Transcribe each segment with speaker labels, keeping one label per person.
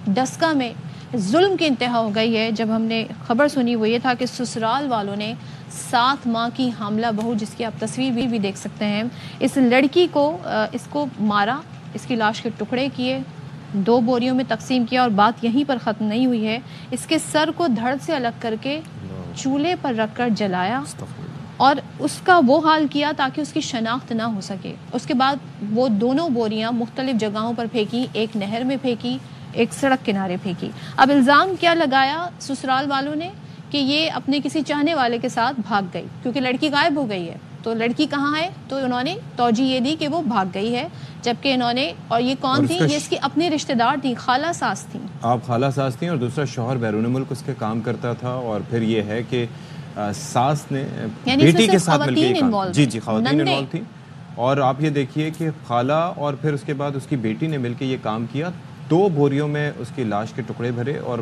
Speaker 1: ڈسکا میں ظلم کی انتہا ہو گئی ہے. جب ہم نے خبر سنی وہ یہ تھا کہ سسرال والوں نے 7 ماہ کی حاملہ بہو، جس کی آپ تصویر بھی دیکھ سکتے ہیں، اس لڑکی کو اس کو مارا، اس کی لاش کے ٹکڑے کیے، 2 بوریوں میں تقسیم کیا، اور بات یہیں پر ختم نہیں ہوئی ہے. اس کے سر کو دھڑ سے الگ کر کے چولہے پر رکھ کر جلایا اور اس کا وہ حال کیا تاکہ اس کی شناخت نہ ہو سکے. اس کے بعد وہ دونوں بوریاں مختلف جگہوں پر پھینکی، ایک نہر میں پھینکی، ایک سڑک کنارے پھینکی. اب الزام کیا لگایا سسرال والوں نے کہ یہ اپنے کسی چاہنے والے کے ساتھ بھاگ گئی، کیونکہ لڑکی غائب ہو گئی ہے. تو لڑکی کہاں ہے؟ تو انہوں نے توجہ یہ دی کہ وہ بھاگ گئی ہے، جبکہ انہوں نے، اور یہ کون تھی؟ یہ اس کی اپنی رشتہ دار تھی، خالہ ساس تھیں. آپ
Speaker 2: خالہ ساس تھیں، اور دوسرا شوہر بیرون ملک اس کے کام کرتا تھا. اور پھر یہ ہے کہ ساس نے بیٹی کے ساتھ مل کے جی خواتین انوالو تھی. اور آپ یہ دیکھیے کہ خالہ اور پھر اس کے بعد اس کی بیٹی نے مل کے یہ کام کیا. 2 بوریوں میں اس کی لاش کے ٹکڑے بھرے اور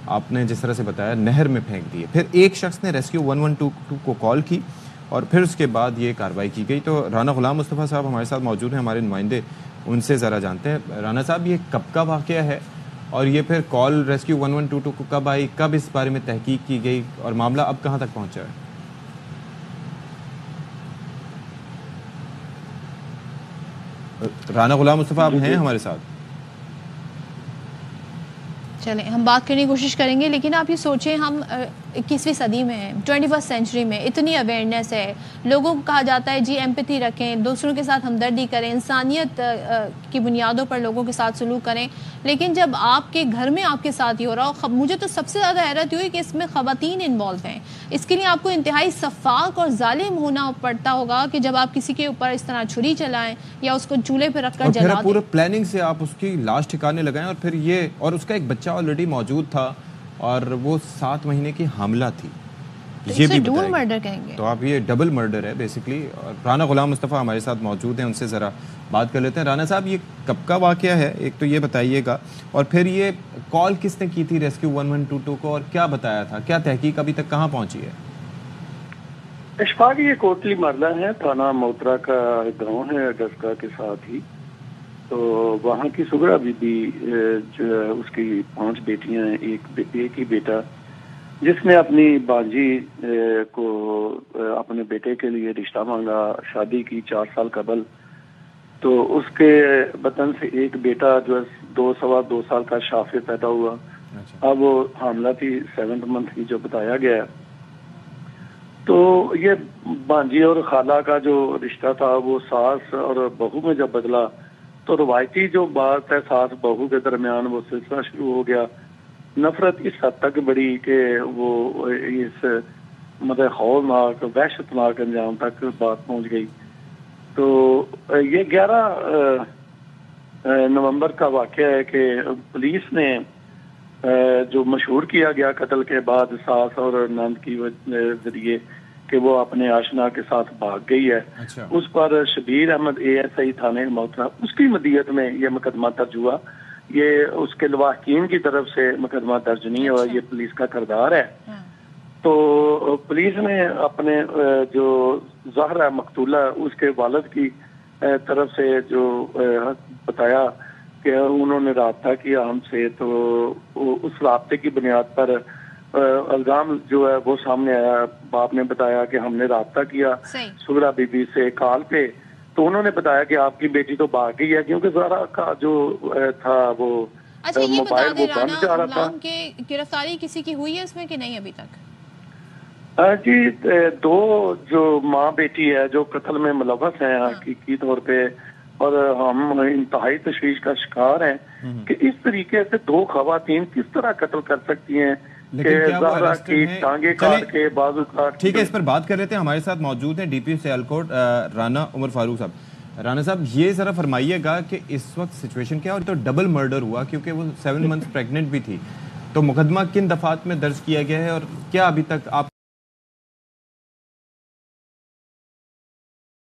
Speaker 2: آپ نے جس طرح سے بتایا نہر میں پھینک دیے. پھر ایک شخص نے ریسکیو 112 کو کال کی اور پھر اس کے بعد یہ کارروائی کی گئی. تو رانا غلام مصطفیٰ صاحب ہمارے ساتھ موجود ہیں، ہمارے نمائندے، ان سے ذرا جانتے ہیں. رانا صاحب، یہ کب کا واقعہ ہے اور یہ پھر کال ریسکیو 1122 کو کب آئی، کب اس بارے میں تحقیق کی گئی اور معاملہ اب کہاں تک پہنچا ہے؟ رانا غلام مصطفیٰ آپ ہیں ہمارے ساتھ؟
Speaker 1: چلیں ہم بات کرنے کی کوشش کریں گے، لیکن آپ یہ سوچیں ہم 21ویں صدی میں ہیں، 21 سینچری میں اتنی اویئرنیس ہے، لوگوں کو کہا جاتا ہے جی ایمپیتھی رکھیں، دوسروں کے ساتھ ہمدردی کریں، انسانیت کی بنیادوں پر لوگوں کے ساتھ سلوک کریں. لیکن جب آپ کے گھر میں آپ کے ساتھ ہی ہو رہا ہو، مجھے تو سب سے زیادہ حیرت ہوئی کہ اس میں خواتین انوالو ہیں. اس کے لیے آپ کو انتہائی شفاق اور ظالم ہونا پڑتا ہوگا کہ جب آپ کسی کے اوپر اس طرح چھری چلائیں یا اس کو چولہے پہ رکھ کر جلا دیں.
Speaker 2: پورا پلاننگ سے آپ اس کی لاش ٹھکانے لگائیں، اور پھر یہ، اور اس کا ایک بچہ آلریڈی موجود تھا اور وہ 7 مہینے کی حاملہ تھی.
Speaker 1: یہ بھی ڈبل مرڈر کہیں گے.
Speaker 2: تو آپ یہ ڈبل مرڈر ہے بیسیکلی. اور رانا غلام مصطفیٰ ہمارے ساتھ موجود ہیں، ان سے ذرا بات کر لیتے ہیں. رانا صاحب، یہ کب کا واقعہ ہے ایک تو یہ بتائیے گا، اور پھر یہ کال کس نے کی تھی ریسکیو 1122 کو اور کیا بتایا تھا، کیا تحقیق ابھی تک کہاں پہنچی ہے؟
Speaker 3: اشفاق، یہ کوٹلی محلہ ہے، تھانہ موترا کا گاؤں ہے ڈسکا کے ساتھ ہی. تو وہاں کی سغرا بی بی جو ہے، اس کی 5 بیٹیاں ہیں، ایک ہی بیٹا، جس نے اپنی بانجی کو اپنے بیٹے کے لیے رشتہ مانگا، شادی کی 4 سال قبل. تو اس کے بطن سے ایک بیٹا جو ہے 2 سال کا شافع پیدا ہوا. اب وہ حاملہ تھی، 7th منتھ کی جو بتایا گیا. تو یہ بانجی اور خالہ کا جو رشتہ تھا وہ ساس اور بہو میں جب بدلا تو روایتی جو بات ہے ساس بہو کے درمیان وہ سلسلہ شروع ہو گیا. نفرت اس حد تک بڑی کہ وہ اس مطلب ہولناک وحشتناک انجام تک بات پہنچ گئی. تو یہ 11 نومبر کا واقعہ ہے کہ پولیس نے جو مشہور کیا گیا قتل کے بعد ساس اور نند کی ذریعے کہ وہ اپنے آشنا کے ساتھ بھاگ گئی ہے، اس پر شبیر احمد ASI تھانے موترا، اس کی مدیت میں یہ مقدمہ درج ہوا. یہ اس کے لواحقین کی طرف سے مقدمہ درج نہیں ہوا، یہ پولیس کا کردار ہے. تو پولیس نے اپنے جو ظاہرہ مقتولہ اس کے والد کی طرف سے جو بتایا کہ انہوں نے رابطہ کیا ہم سے، تو اس رابطے کی بنیاد پر الزام جو ہے وہ سامنے آیا. باپ نے بتایا کہ ہم نے رابطہ کیا سغرا بی بی سے کال پہ، تو انہوں نے بتایا کہ آپ کی بیٹی تو بھاگ گئی ہے، کیونکہ زہرا کا جو تھا وہ موبائل وہ بند جا رہا تھا.
Speaker 1: گرفتاری کسی کی ہوئی ہے اس میں کہ نہیں ابھی تک؟
Speaker 3: جی 2 جو ماں بیٹی ہے جو قتل میں ملوث ہیں حقیقی طور پہ، اور ہم انتہائی تشویش کا شکار ہیں کہ اس طریقے سے 2 خواتین کس طرح قتل کر سکتی ہیں کہ زہرا کی ٹانگیں کاٹ کے بازو کاٹ.
Speaker 2: ٹھیک ہے، اس پر بات کر لیتے ہیں. ہمارے ساتھ موجود ہیں DPO سیالکوٹ رانا عمر فاروق صاحب. رانا صاحب، یہ ذرا فرمائیے گا کہ اس وقت سچویشن کیا، اور تو ڈبل مرڈر ہوا کیونکہ وہ 7 منتھ پریگننٹ بھی تھی، تو مقدمہ کن دفعات میں درج کیا گیا ہے اور کیا ابھی تک آپ